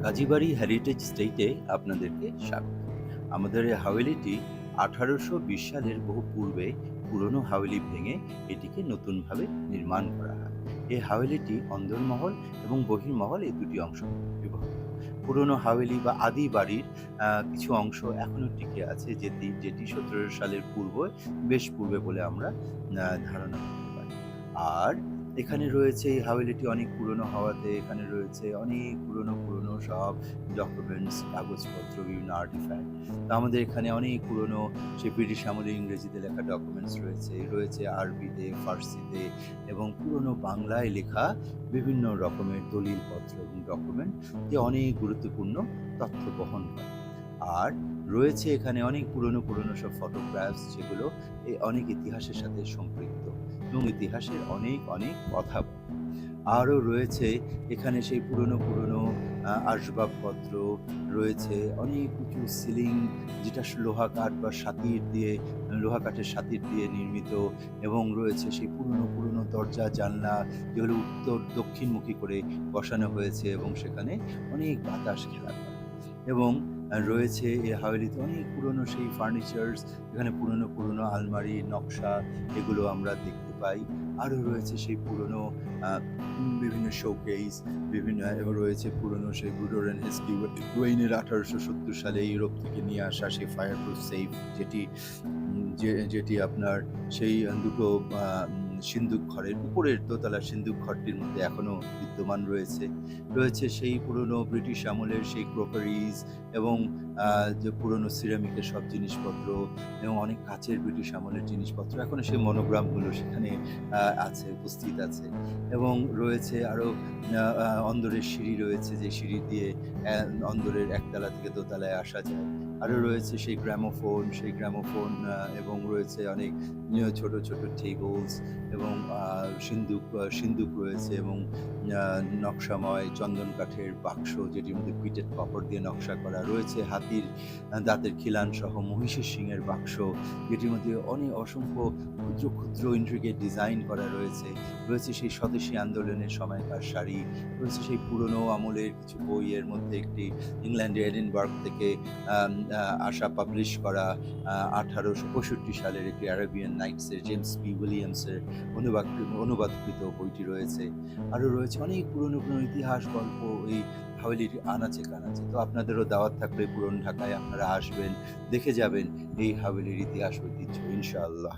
Kazibari heritage স্টেটে আপনাদেরকে স্বাগত। আমাদের এই হাভেলিটি ১৮২০ সালের বহু পূর্বে পুরনো হাভেলি ভেঙে এটিকে নতুনভাবে নির্মাণ করা হয়। এই হাভেলিটি অন্দরমহল এবং বহির্মহল এই দুটি অংশ বিভক্ত। পুরনো হাভেলি বা আদি বাড়ির কিছু অংশ এখনো টিকে আছে যেটি ১৭০০ সালের বেশ পূর্বে বলে আমরা ধারণা করতে পারি। আর এখানে রয়েছে এই হাভেলিটি অনেক পুরনো হওয়াতে এখানে রয়েছে অনেক পুরনো সব ডকুমেন্টস, কাগজপত্র, বিভিন্ন আর্টিফ্যাক্ট। তো আমাদের এখানে অনেক পুরনো সেই ব্রিটিশ আমলে ইংরেজিতে লেখা ডকুমেন্টস রয়েছে আরবিতে, ফার্সিতে এবং পুরনো বাংলায় লেখা বিভিন্ন রকমের দলিলপত্র এবং ডকুমেন্ট যে অনেক গুরুত্বপূর্ণ তথ্য বহন করে। আর রয়েছে এখানে অনেক পুরনো সব ফটোগ্রাফস যেগুলো অনেক ইতিহাসের সাথে সম্পৃক্ত এবং ইতিহাসের অনেক কথা বলে। আরও রয়েছে এখানে সেই পুরনো আসবাবপত্র রয়েছে, অনেক উঁচু সিলিং যেটা লোহা কাঠ বা লোহা কাঠের সাতির দিয়ে নির্মিত এবং রয়েছে সেই পুরনো দরজা জানলা যেগুলো উত্তর দক্ষিণমুখী করে বসানো হয়েছে এবং সেখানে অনেক বাতাস খেলা করে। এবং রয়েছে এই হাভেলিতে অনেক পুরনো সেই ফার্নিচার্স, এখানে পুরনো আলমারি, নকশা এগুলো আমরা দেখতে পাই। আরও রয়েছে সেই পুরনো আ বিভিন্ন শোকেস, এবং রয়েছে পুরনো সেই বুডোর অ্যান্ড হেস্কিওয়েইনের ১৮৭০ সালে ইউরোপ থেকে নিয়ে আসা সেই ফায়ারপ্রুফ সেফ যেটি আপনার সেই দুটো আ সিন্দুক ঘরের উপরের দোতলার সিন্দুক ঘরটির মধ্যে এখনো বিদ্যমান রয়েছে। রয়েছে সেই পুরনো ব্রিটিশ আমলের সেই ক্রোকারিজ এবং যে পুরনো সিরামিকের সব জিনিসপত্র এবং অনেক কাচের ব্রিটিশ আমলের জিনিসপত্র। এখনো সেই মনোগ্রামগুলো সেখানে উপস্থিত আছে এবং রয়েছে আরো অন্দরের সিঁড়ি রয়েছে, যে সিঁড়ি দিয়ে অন্দরের একতলা থেকে দোতলায় আসা যায়। আরো রয়েছে সেই গ্রামোফোন এবং রয়েছে অনেক ছোট টেবলস এবং সিন্দুক রয়েছে এবং আ নকশাময় চন্দন কাঠের বাক্স যেটির মধ্যে বিটেড কপার দিয়ে নকশা করা। রয়েছে হাতির দাঁতের খিলান সহ মহিষের শিংয়ের বাক্স, যেটির মধ্যে অসংখ্য ক্ষুদ্র intricate ডিজাইন করা রয়েছে। রয়েছে সেই স্বদেশী আন্দোলনের সময়কার শাড়ি, রয়েছে সেই পুরনো আমলের কিছু বই, এর মধ্যে একটি ইংল্যান্ডের এডিনবার্গ থেকে আম আ আসা পাবলিশ করা ১৮৬৫ সালের একটি আরাবিয়ান নাইটসের জেমস পি. উইলিয়ামসের অনুবাদকৃত বইটি রয়েছে। আরো রয়েছে অনেক পুরনো ইতিহাস গল্প এই হাভেলির আনাচে-কানাচে। তো আপনাদেরও দাওয়াত থাকলে পুরনো ঢাকায় আপনারা আসবেন, দেখে যাবেন এই হাভেলির ইতিহাস ঐতিহ্য ইনশাআল্লাহ।